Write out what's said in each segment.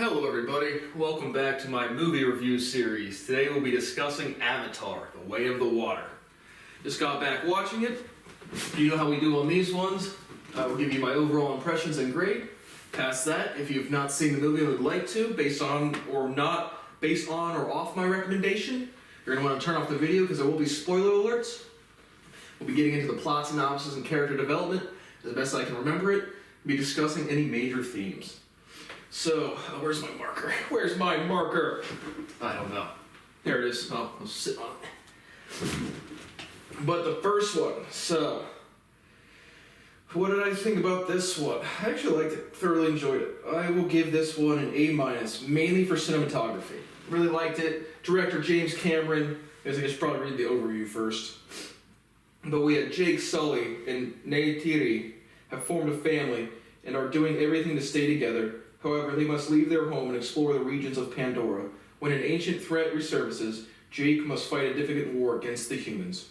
Hello everybody, welcome back to my movie review series. Today we'll be discussing Avatar, The Way of the Water. Just got back watching it. You know how we do on these ones. I will give you my overall impressions and grade. Past that, if you've not seen the movie and would like to, based on or off my recommendation, you're going to want to turn off the video because there will be spoiler alerts. We'll be getting into the plot synopsis and character development as best I can remember it. We'll be discussing any major themes. So, where's my marker? Where's my marker? I don't know. There it is. Oh, I'll sit on it. But the first one, so, what did I think about this one? I actually liked it, thoroughly enjoyed it. I will give this one an A-, mainly for cinematography. Really liked it. Director James Cameron, I guess I should probably read the overview first. But we had Jake Sully and Neytiri have formed a family and are doing everything to stay together. However, they must leave their home and explore the regions of Pandora. When an ancient threat resurfaces, Jake must fight a difficult war against the humans.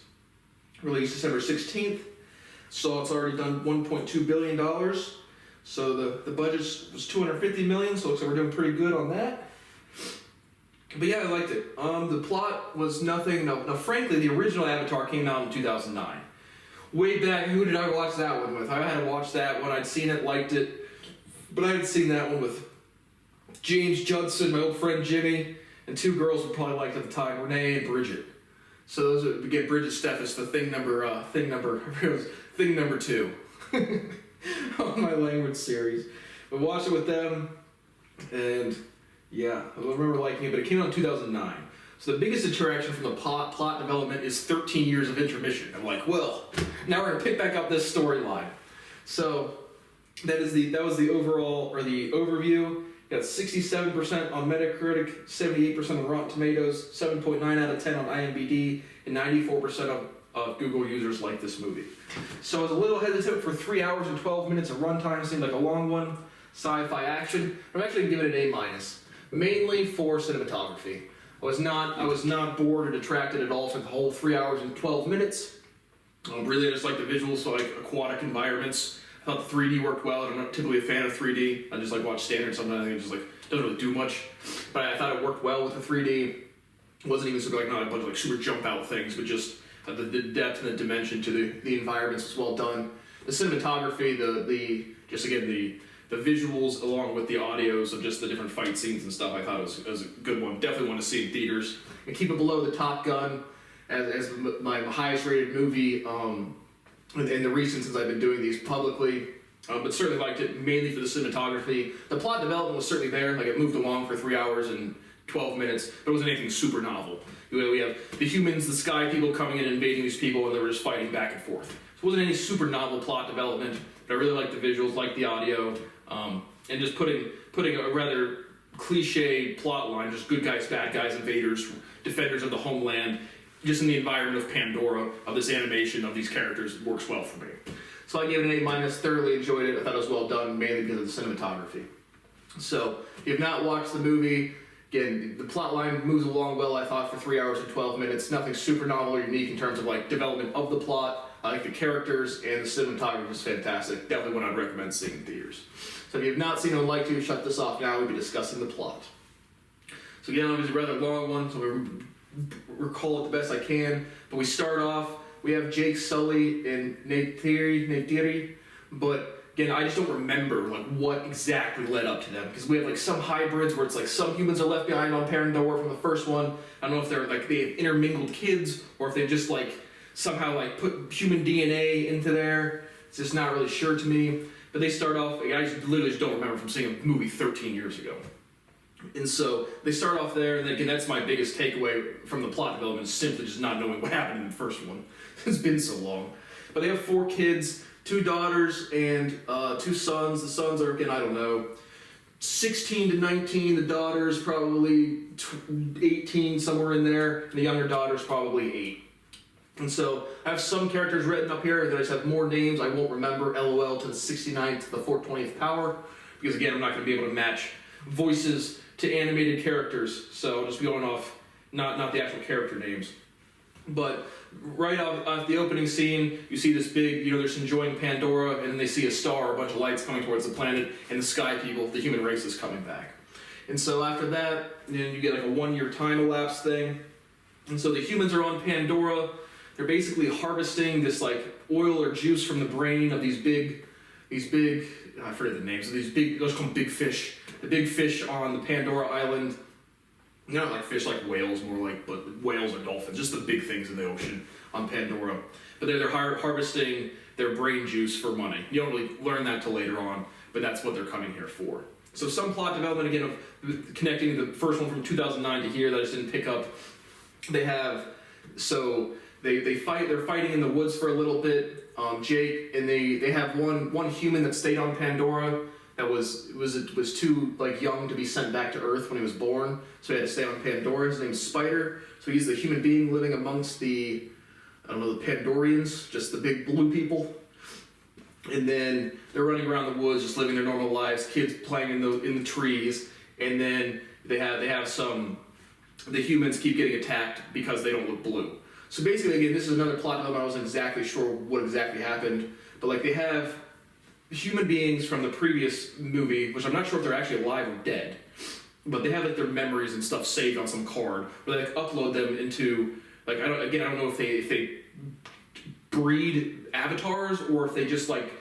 Released December 16th. So it's already done $1.2 billion. So the budget was $250 million, so it looks like we're doing pretty good on that. But yeah, I liked it. The plot was nothing. Now, frankly, the original Avatar came out in 2009. Way back, who did I watch that one with? I had to watch that one. I'd seen it, liked it. But I had seen that one with James Judson, my old friend Jimmy, and two girls we probably liked at the time, Renee and Bridget. So those are, again, Bridget Steffes, the thing number 2 on my language series. I watched it with them, and yeah, I remember liking it, but it came out in 2009. So the biggest attraction from the plot development is 13 years of intermission. I'm like, well, now we're gonna pick back up this storyline. So that was the overall, or the overview. Got 67% on Metacritic, 78% on Rotten Tomatoes, 7.9 out of 10 on IMDb, and 94% of Google users like this movie. So I was a little hesitant for 3 hours and 12 minutes of runtime. Seemed like a long one. Sci-fi action. I'm actually giving it an A-, mainly for cinematography. I was not bored or detracted at all for the whole 3 hours and 12 minutes. Really, I just like the visuals, so like aquatic environments. I thought the 3D worked well. I'm not typically a fan of 3D. I just like watch standard sometimes. I think it just like doesn't really do much. But I thought it worked well with the 3D. It wasn't even sort of like not a bunch of like super jump out things, but just the depth and the dimension to the environments was well done. The cinematography, the visuals along with the audios of just the different fight scenes and stuff, I thought it was a good one. Definitely want to see in theaters. And keep it below the Top Gun as my highest rated movie. In the recent since I've been doing these publicly, but certainly liked it mainly for the cinematography. The plot development was certainly there, like it moved along for 3 hours and 12 minutes, but it wasn't anything super novel. We have the humans, the sky people coming in and invading these people, and they were just fighting back and forth. So it wasn't any super novel plot development, but I really liked the visuals, liked the audio, and just putting a rather cliche plot line, just good guys, bad guys, invaders, defenders of the homeland, just in the environment of Pandora, of this animation of these characters, works well for me. So I gave it an A-, thoroughly enjoyed it. I thought it was well done, mainly because of the cinematography. So, if you have not watched the movie, again, the plot line moves along well, I thought, for 3 hours and 12 minutes. Nothing super novel or unique in terms of like development of the plot. I like the characters, and the cinematography is fantastic. Definitely one I'd recommend seeing in theaters. So if you have not seen it and would like to, shut this off now. We'll be discussing the plot. So again, it was a rather long one, so we recall it the best I can, but we start off, we have Jake Sully and Neytiri, but again, I just don't remember like what exactly led up to them, because we have like some hybrids where it's like some humans are left behind on Pandora from the first one. I don't know if they're like they have intermingled kids, or if they just like somehow like put human DNA into there. It's just not really sure to me, but they start off, I literally just don't remember from seeing a movie 13 years ago. And so they start off there, and again, that's my biggest takeaway from the plot development, is simply just not knowing what happened in the first one. It's been so long. But they have 4 kids, 2 daughters and 2 sons. The sons are, again, I don't know, 16 to 19. The daughter's probably 18, somewhere in there. And the younger daughter's probably 8. And so I have some characters written up here that I just have more names I won't remember. LOL to the 69th to the 420th power. Because again, I'm not going to be able to match voices to animated characters, so I'll just be going off not the actual character names. But right off the opening scene, you see this big, they're just enjoying Pandora, and then they see a star, a bunch of lights coming towards the planet, and the sky people, the human race, is coming back. And so after that, you get like a 1-year time elapse thing. And so the humans are on Pandora. They're basically harvesting this like oil or juice from the brain of these big, I forget the names of these big, let's call them big fish. The big fish on the Pandora Island. Not like fish like whales, more like, but whales or dolphins, just the big things in the ocean on Pandora. But they're harvesting their brain juice for money. You don't really learn that till later on, but that's what they're coming here for. So some plot development, again, of connecting the first one from 2009 to here that I just didn't pick up. They have, so they fight, they're fighting in the woods for a little bit, Jake, and they have one human that stayed on Pandora that was too like young to be sent back to Earth when he was born, so he had to stay on Pandora. His name's Spider, so he's the human being living amongst the, I don't know, the Pandorians, just the big blue people. And then they're running around the woods, just living their normal lives, kids playing in the trees, and then they have some, the humans keep getting attacked because they don't look blue. So basically, again, this is another plot development. I wasn't exactly sure what exactly happened, but like they have human beings from the previous movie, which I'm not sure if they're actually alive or dead, but they have like their memories and stuff saved on some card, where they like upload them into like I don't know if they breed avatars or if they just like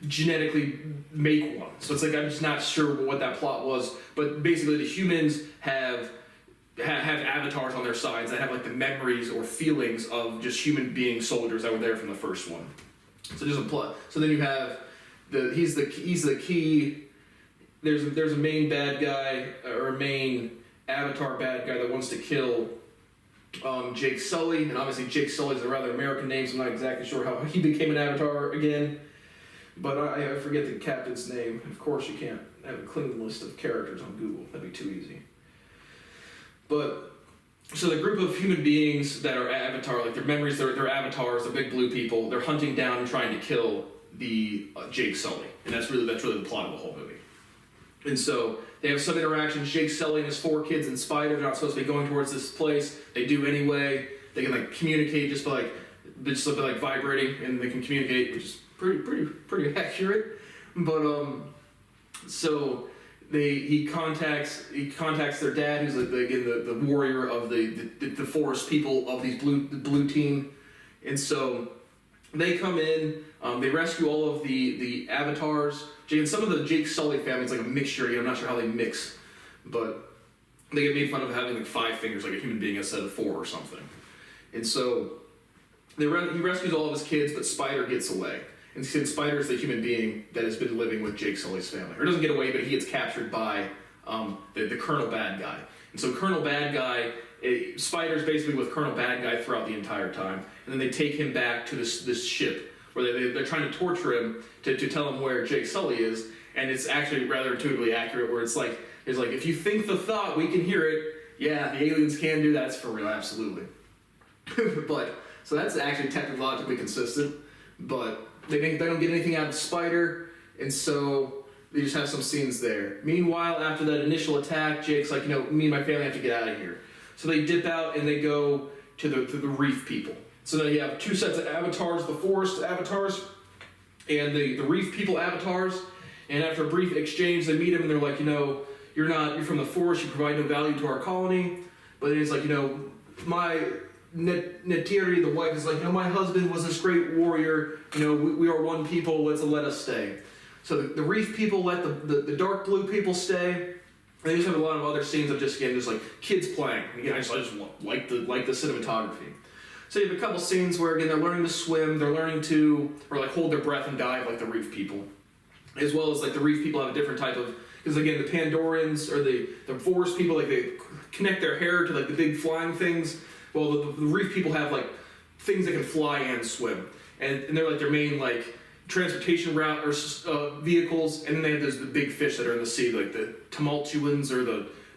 genetically make one. So it's like I'm just not sure what that plot was, but basically the humans have avatars on their sides that have like the memories or feelings of just human being soldiers that were there from the first one. So there's a plot. So then you have he's the key. There's a main bad guy or a main avatar bad guy that wants to kill Jake Sully, and obviously Jake Sully is a rather American name, so I'm not exactly sure how he became an avatar again. But I forget the captain's name. Of course, you can't have a clean list of characters on Google. That'd be too easy. But so the group of human beings that are avatar, like their memories, they're avatars, they're big blue people. They're hunting down and trying to kill the Jake Sully, and that's really the plot of the whole movie. And so they have some interactions. Jake Sully and his 4 kids and Spider, they're not supposed to be going towards this place. They do anyway. They can like communicate just by like vibrating, and they can communicate, which is pretty accurate. But so he contacts their dad, who's the warrior of the forest people of the blue team, and so they come in. They rescue all of the avatars. And some of the Jake Sully family is like a mixture. I'm not sure how they mix, but they get made fun of having like 5 fingers, like a human being instead of 4 or something. And so he rescues all of his kids, but Spider gets away. And since Spider is the human being that has been living with Jake Sully's family, or doesn't get away, but he gets captured by the Colonel Bad Guy. And so Colonel Bad Guy, Spider's basically with Colonel Bad Guy throughout the entire time, and then they take him back to this ship where they're trying to torture him to tell him where Jake Sully is, and it's actually rather intuitively accurate, where it's like if you think the thought, we can hear it. Yeah, the aliens can do that. It's for real, absolutely. But so that's actually technologically consistent, but they don't get anything out of Spider, and so they just have some scenes there. Meanwhile, after that initial attack, Jake's like, me and my family have to get out of here. So they dip out and they go to the reef people. So then you have 2 sets of avatars, the forest avatars and the reef people avatars. And after a brief exchange, they meet him and they're like, you're from the forest, you provide no value to our colony. But it's like, my Netiri, the wife, is like, my husband was this great warrior. We are one people. Let us stay. So the reef people let the dark blue people stay. They just have a lot of other scenes of just like kids playing. Again, I just like the cinematography. So you have a couple scenes where again they're learning to swim, they're learning to hold their breath and dive like the reef people, as well as like the reef people have a different type of, because again the Pandorans or the forest people, like they connect their hair to like the big flying things. Well, the reef people have like things that can fly and swim, and they're like their main like transportation route or vehicles, and then they have the big fish that are in the sea, like the tumultuans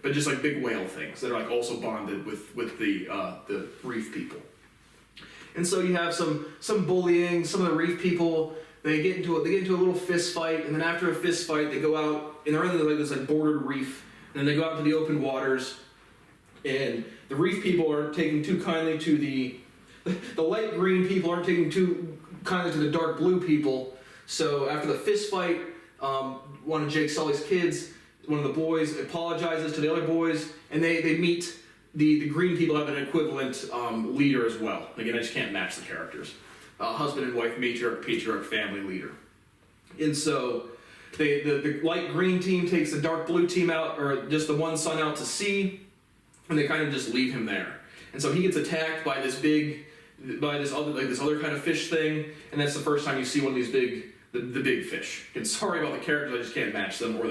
but just like big whale things that are like also bonded with the reef people. And so you have some bullying. Some of the reef people, they get into a little fist fight, and then after a fist fight, they go out and they're in this like bordered reef, and then they go out to the open waters, and the reef people aren't taking too kindly to the light green people aren't taking too kindly to the dark blue people. So after the fist fight, one of Jake Sully's kids one of the boys apologizes to the other boys, and they meet the green people have an equivalent leader as well. Again, I just can't match the characters. Husband and wife, matriarch, patriarch, family leader. And so the light green team takes the dark blue team out, or just the one son out to sea, and they kind of just leave him there. And so he gets attacked by this other kind of fish thing, and that's the first time you see one of these the big fish. And sorry about the characters, I just can't match them, or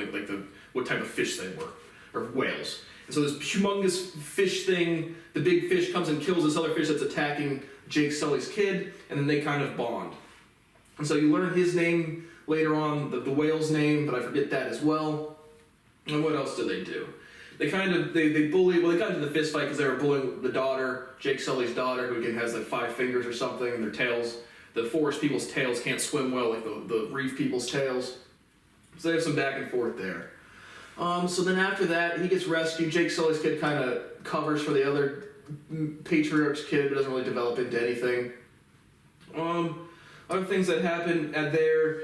what type of fish they were, or whales. And so this humongous fish thing, the big fish comes and kills this other fish that's attacking Jake Sully's kid, and then they kind of bond. And so you learn his name later on, the whale's name, but I forget that as well. And what else do they do? They got into the fist fight because they were bullying the daughter, Jake Sully's daughter, who again has like 5 fingers or something, and their tails, the forest people's tails can't swim well like the reef people's tails. So they have some back and forth there. So then after that, he gets rescued. Jake Sully's kid kind of covers for the other patriarch's kid, but doesn't really develop into anything. Other things that happen at there,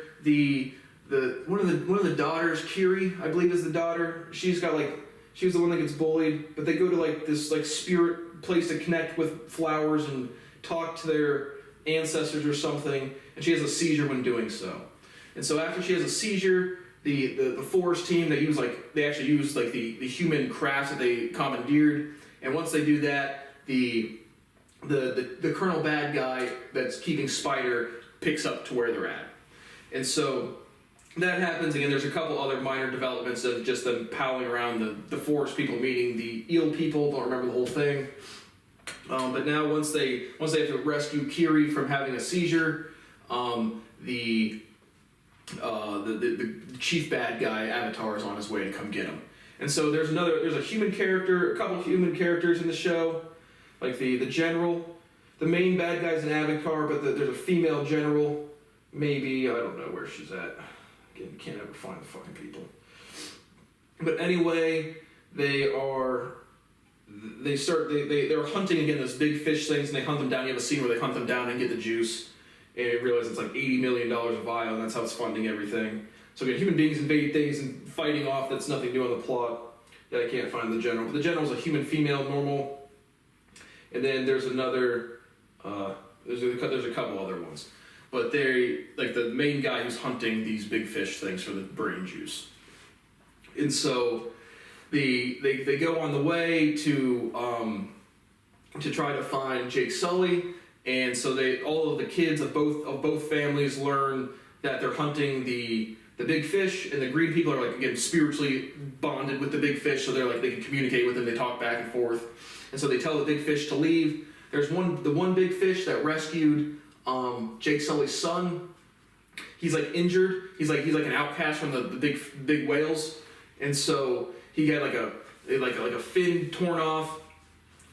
one of the daughters, Kiri, I believe is the daughter. She was the one that gets bullied, but they go to this spirit place to connect with flowers and talk to their ancestors or something, and she has a seizure when doing so. And so after she has a seizure, the forest team, they actually use the human crafts that they commandeered, and once they do that, the Colonel Bad Guy that's keeping Spider picks up to where they're at. And so that happens. Again, there's a couple other minor developments of just them palling around the forest people meeting the eel people. Don't remember the whole thing. But now once they have to rescue Kiri from having a seizure, the chief bad guy Avatar is on his way to come get him. And so there's a human character, a couple of human characters in the show, like the general. The main bad guy's an Avatar, but there's a female general. Maybe, I don't know where she's at. Again, can't ever find the fucking people. But anyway, they're hunting again those big fish things, and they hunt them down. You have a scene where they hunt them down and get the juice, and you realize it's like $80 million a vial, and that's how it's funding everything. So again, human beings invade things and fighting off. That's nothing new on the plot. Yeah, I can't find the general. But the general's a human female, normal. And then there's another. There's a couple other ones. But they the main guy who's hunting these big fish things for the brain juice. And so they go on the way to try to find Jake Sully, and so all of the kids of both families learn that they're hunting the big fish, and the green people are again spiritually bonded with the big fish, so they can communicate with them, they talk back and forth. And so they tell the big fish to leave. There's the one big fish that rescued Jake Sully's son. He's injured. He's like an outcast from the big whales, and so he had like a fin torn off.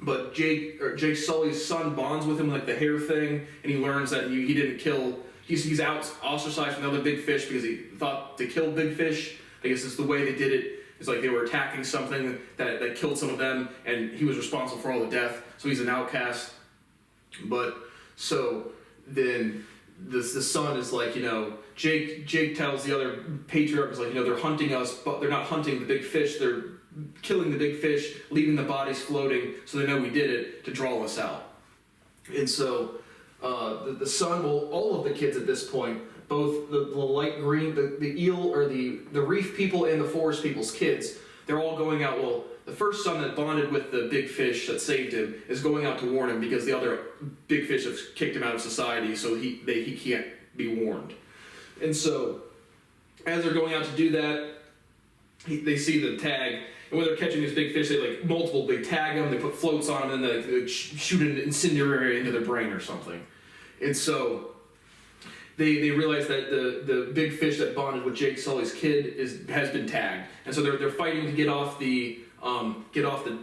But Jake Sully's son bonds with him the hair thing, and he learns that he didn't kill. He's ostracized from the other big fish because he thought to kill big fish. I guess it's the way they did it. It's like they were attacking something that killed some of them, and he was responsible for all the death. So he's an outcast. But so then the son is Jake tells the other patriarchs they're hunting us, but they're not hunting the big fish. They're killing the big fish, leaving the bodies floating, so they know we did it to draw us out. And so the son will, all of the kids at this point, both the light green, the eel or the reef people and the forest people's kids, they're all going out. Well, the first son that bonded with the big fish that saved him is going out to warn him because the other big fish have kicked him out of society, so he can't be warned. And so as they're going out to do that, they see the tag, and when they're catching these big fish, they tag them, they put floats on them, and then they shoot an incendiary into their brain or something. And so they realize that the big fish that bonded with Jake Sully's kid has been tagged, and so they're fighting to get off the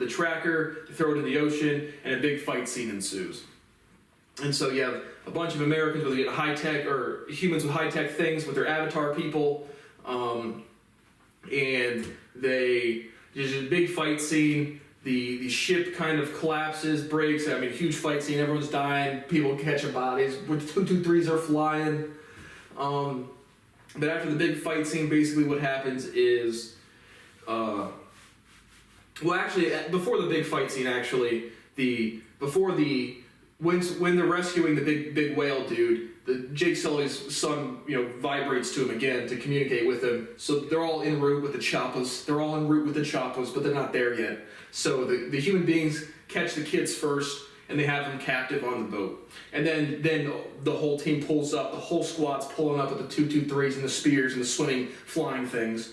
tracker, to throw it in the ocean, and a big fight scene ensues. And so you have a bunch of Americans with high-tech, or humans with high-tech things with their avatar people, and there's a big fight scene. The ship kind of collapses, breaks. Huge fight scene. Everyone's dying. People catching bodies. 223s are flying. But after the big fight scene, basically what happens is well, actually, before the big fight scene, actually, when they're rescuing the big whale dude, Jake Sully's son, vibrates to him again to communicate with him. So they're all en route with the Choppas. But they're not there yet. So the human beings catch the kids first, and they have them captive on the boat. And then the whole team pulls up. The whole squad's pulling up with the 223s and the spears and the swimming, flying things.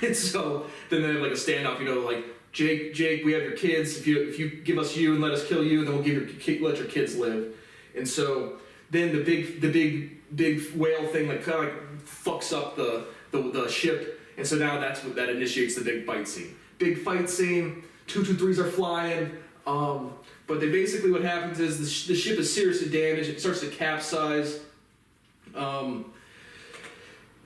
And so then they have like a standoff, like, Jake, we have your kids. If you give us you and let us kill you, then we'll let your kids live. And so then the big whale thing kind of fucks up the ship, and so now that initiates the big fight scene. Big fight scene. 223s are flying. But they basically, what happens is the ship is seriously damaged. It starts to capsize.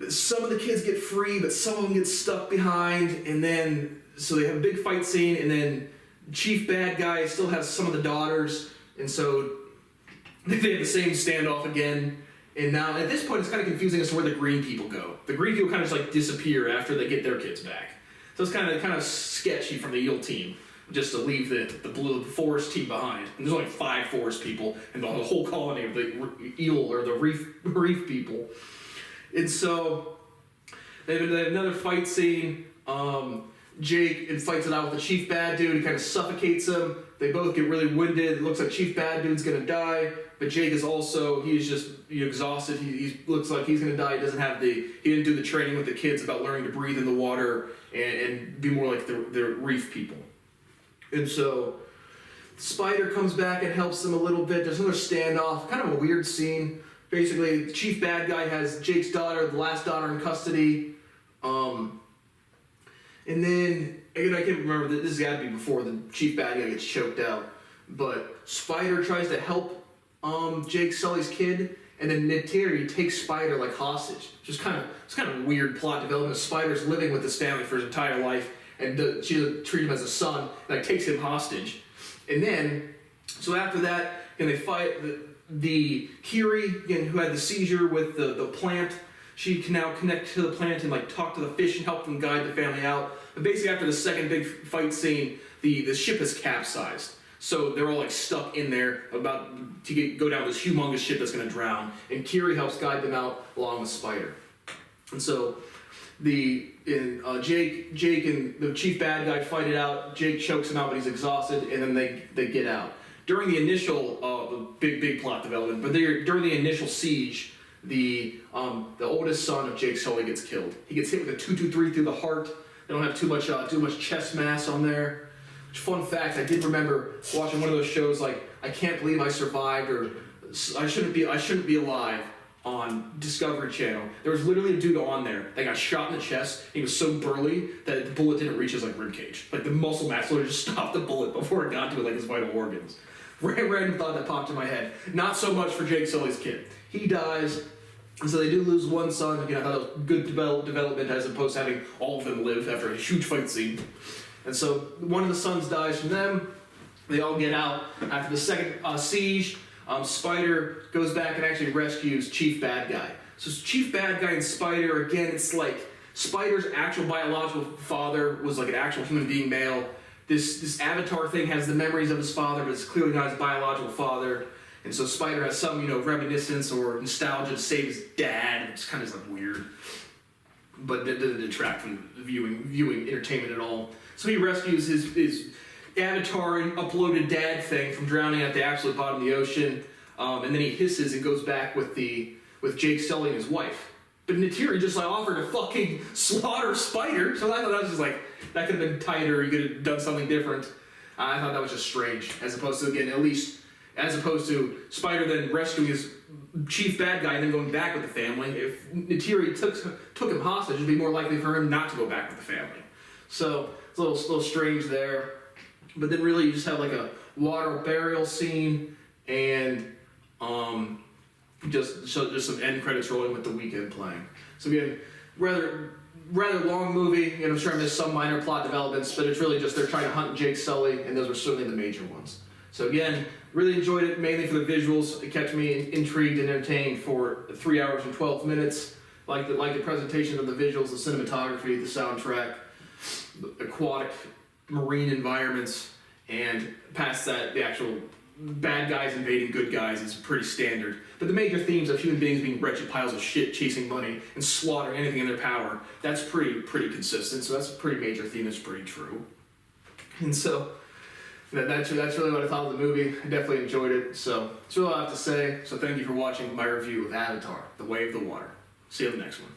Some of the kids get free, but some of them get stuck behind, and then so they have a big fight scene, and then Chief Bad Guy still has some of the daughters, and so they have the same standoff again. And now at this point, it's kind of confusing as to where the green people go. The green people kind of just disappear after they get their kids back. So it's kind of sketchy from the Eel team just to leave the blue forest team behind. And there's only 5 forest people and the whole colony of the eel or the reef people. And so they have another fight scene. Jake fights it out with the Chief Bad Dude. He kind of suffocates him. They both get really winded. It looks like Chief Bad Dude's gonna die, but Jake is also, he's just exhausted. He looks like he's gonna die. He didn't do the training with the kids about learning to breathe in the water and be more like the reef people. And so Spider comes back and helps them a little bit. There's another standoff, kind of a weird scene. Basically, the Chief Bad Guy has Jake's daughter, the last daughter, in custody. And then, again, I can't remember, this has got to be before the Chief Bad Guy gets choked out. But Spider tries to help Jake Sully's kid, and then Neytiri takes Spider hostage. It's kind of a weird plot development. Spider's living with his family for his entire life, and she doesn't treat him as a son, and takes him hostage. And then, so after that, and they fight the Kiri, again, who had the seizure with the plant. She can now connect to the plant and talk to the fish and help them guide the family out. But basically, after the second big fight scene, the ship has capsized. So they're all like stuck in there, about to go down this humongous ship that's going to drown. And Kiri helps guide them out along with Spider. And so Jake and the chief bad guy fight it out. Jake chokes him out, but he's exhausted, and then they get out. During the initial big plot development, but during the initial siege, the oldest son of Jake Sully gets killed. He gets hit with a 223 through the heart. They don't have too much chest mass on there. Which, fun fact, I did remember watching one of those shows like I Can't Believe I Survived or I Shouldn't Be Alive on Discovery Channel. There was literally a dude on there that got shot in the chest. He was so burly that the bullet didn't reach his rib cage. The muscle mass literally just stopped the bullet before it got to his vital organs. Random thought that popped in my head. Not so much for Jake Sully's kid. He dies, and so they do lose one son. Again, I thought it was good development as opposed to having all of them live after a huge fight scene. And so one of the sons dies from them. They all get out. After the second siege, Spider goes back and actually rescues Chief Bad Guy. So Chief Bad Guy and Spider, again, it's like Spider's actual biological father was an actual human being male. This avatar thing has the memories of his father, but it's clearly not his biological father. And so Spider has some, reminiscence or nostalgia to save his dad. It's kind of weird. But that doesn't detract from viewing entertainment at all. So he rescues his avatar and uploaded dad thing from drowning at the absolute bottom of the ocean. And then he hisses and goes back with Jake Sully and his wife. But Neytiri just offered to fucking slaughter Spider. So I thought that was just that could have been tighter. You could have done something different. I thought that was just strange. As opposed to Spider then rescuing his chief bad guy and then going back with the family. If Neytiri took him hostage, it'd be more likely for him not to go back with the family. So it's a little strange there. But then really you just have a water burial scene and just some end credits rolling with The Weeknd playing. So again, rather long movie. I'm sure I missed some minor plot developments, but it's really just they're trying to hunt Jake Sully, and those were certainly the major ones. So again, really enjoyed it, mainly for the visuals. It kept me intrigued and entertained for 3 hours and 12 minutes. Like the presentation of the visuals, the cinematography, the soundtrack. aquatic marine environments, and past that, the actual bad guys invading good guys is pretty standard. But the major themes of human beings being wretched piles of shit, chasing money, and slaughtering anything in their power, that's pretty consistent. So that's a pretty major theme that's pretty true. And so that's really what I thought of the movie. I definitely enjoyed it. So that's really all I have to say. So thank you for watching my review of Avatar: The Way of the Water. See you on the next one.